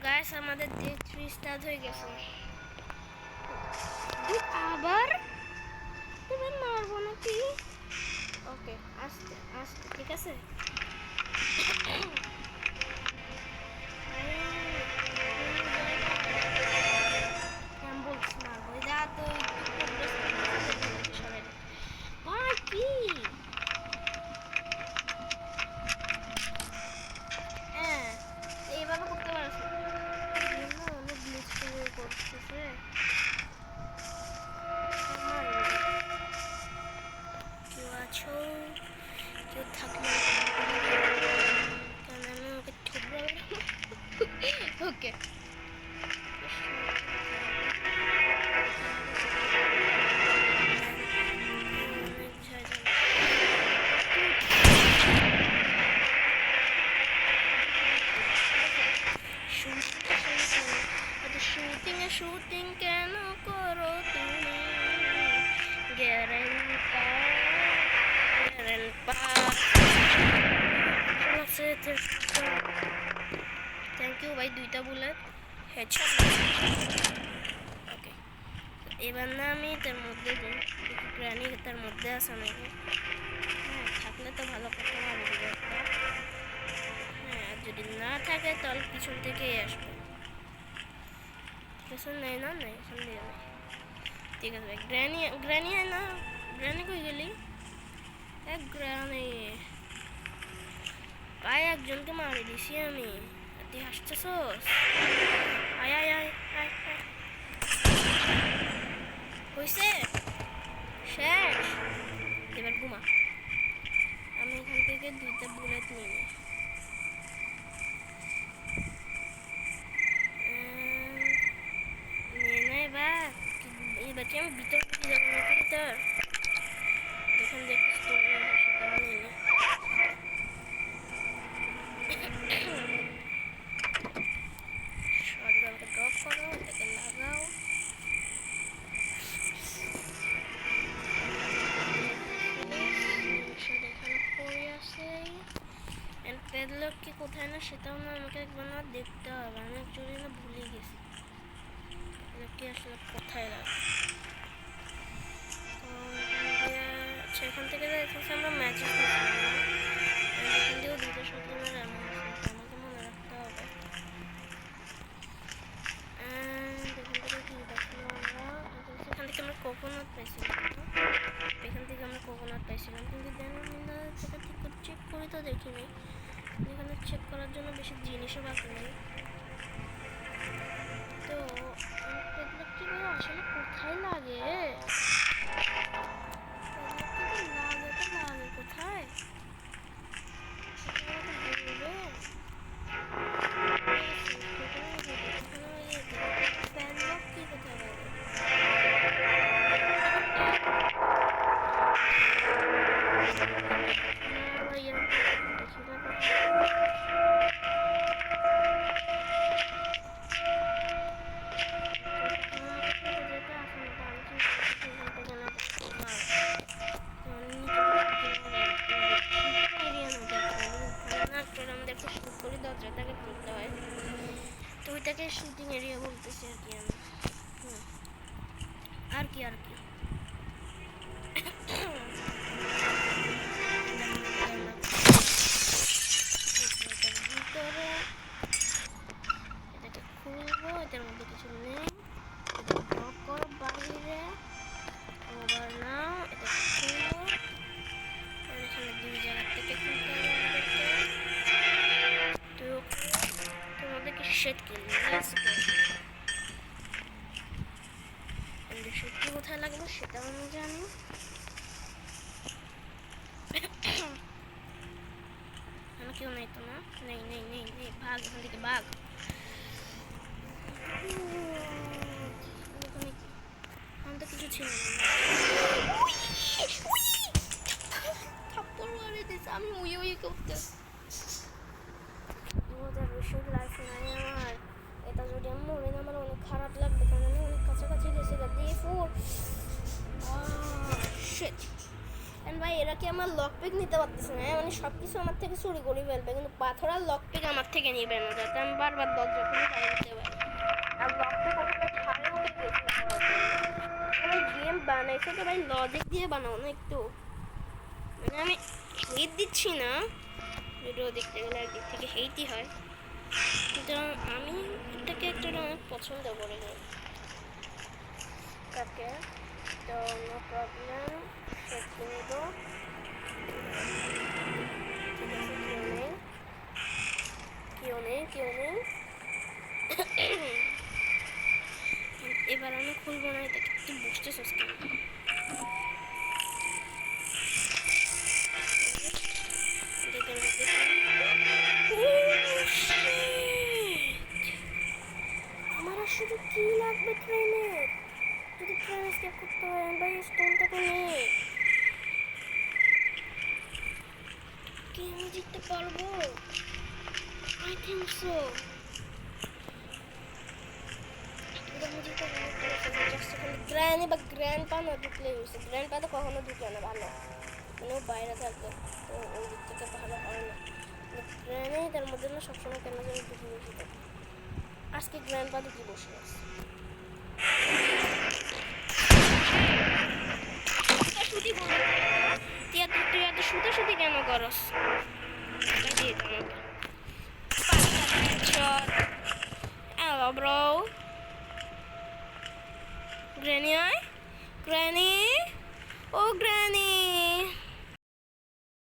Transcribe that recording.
Guys আমাদের day 3 start হয়ে গেছে। আবার তুমি মারবো নাকি? ওকে আস্তে আস্তে ঠিক আছে। Okay. Shooting কেন করো তুমি থ্যাংক ইউ ভাই দুইটা বুলেট হেডশট। ওকে এবার না আমি তার মধ্যে যাই গ্র্যানি তার মধ্যে আছে নাকি। হ্যাঁ থাকলে তো ভালো কথা হবে একটা। হ্যাঁ আর যদি না থাকে তাহলে পিছন থেকেই আসবে। পেছন নেই না নেই এখান দিয়ে নেই। ঠিক আছে ভাই গ্র্যানি গ্র্যানি হয় না গ্র্যানি কই গেলি? এক গ্র্যানি ভাই একজনকে মারি দিছি আমি। তুই হাসতেছস? আয় আয় আয় আয় আয় হইছে শেষ। এবার ঘুমা। আমি এখান থেকে দুইটা বুলেট নিয়ে নিই। এবার আমি ভিতর থেকে যাবো নাকি ভিতর যেখান দেখতে সেটা নিয়ে নিই। শটগানকে ড্রপ করো এটাকে লাগাও। এখানে পড়ে আছে এন্ড পেডলক কি কোথায় না সেটাও না আমাকে একবার না দেখতে হবে। আমি অ্যাকচুয়ালি না ভুলে গেছি কি আসলে কোথায় লাগে। তো এখান থেকে আমরা ম্যাচেস এখান থেকেও দুটো শটগানের এমন আছে আমাকে মনে রাখতে হবে। এখান থেকে আমরা কোকোনাট পাইছিলাম কিন্তু দেন আমি না সেটা ঠিক করে চেক করে তো দেখিনি। এখানে চেক করার জন্য বেশি জিনিসও বাকি নেই। তো আসলে কোথায় লাগে কোথায় শুটিং এরিয়া বলতেছি আর কি আর কি ভিতরে এটাকে খুলবো। এটার মধ্যে কিছু নেই। ড্রপ করো বাইরে ওভার নাও এটাকে খুলবো। এখানে দুই জায়গা থেকে খুলতে হবে আমাদেরকে। তো তোমাদেরকে শেড কিনবো সত্যি কোথায় লাগলো সেটাও আমি জানি। আমার কেউ নেই তো না নেই নেই নেই নেই ভাগ এখান থেকে ভাগ। আমার তো কিছু ছিল আমি উই উই করতে লাইফ নাই আমার। এটা যদি আমি মরে না আমার অনেক খারাপ লাগবে কারণ আমি অনেক কাছাকাছি গেছি। দিয়ে ফোর শিট এন্ড ভাই এরা কি আমার লকপিক নিতে পারতেছে না, মানে সব কিছু আমার থেকে চুরি করে ফেলবে, কিন্তু পাথর আর লকপিক আমার থেকে নিবে না, যাতে আমি বারবার দরজা খুলে বাইরে যেতে পারি। আর লকপিক আসলে ছাড়েও গেম বানাইছে তো ভাই, লজিক দিয়ে বানাও না একটু, মানে আমি হেট দিচ্ছি না, ভিডিও দেখতে গেলে একদিক থেকে হেটই হয়, কিন্তু আমি এটাকে একটা অনেক পছন্দ করে যাই তাকে, তো নো প্রবলেম, সেট নেব। ঠিক আছে, কেউ নেই। এবার আমি খুলবো না, এটা একটু বুঝতেছিস কেন? আমার আসলে কি লাগবে ট্রেনের, যদি ট্রেন স্কেপ করতে হয় ভাই, স্টোনটাকে নেই কি আমি জিততে পারবো? I think so. গ্র্যানি বা গ্র্যান্ড পা না ঢুকলে হয়েছে, গ্র্যান্ড পা তো কখনো ঢুকে না ভালো, মানে ও বাইরে থাকে তো ওই দিক থেকে ভালো হয় না, গ্র্যানি তার মধ্যে না সবসময় কেন যেন ঢুকে বসে থাকে, আজকে গ্র্যান্ড পা ঢুকে বসে আছে। তুই এত শুতে কেন করস? হ্যালো ব্রো, গ্র্যানি আয়, গ্র্যানি, ও গ্র্যানি।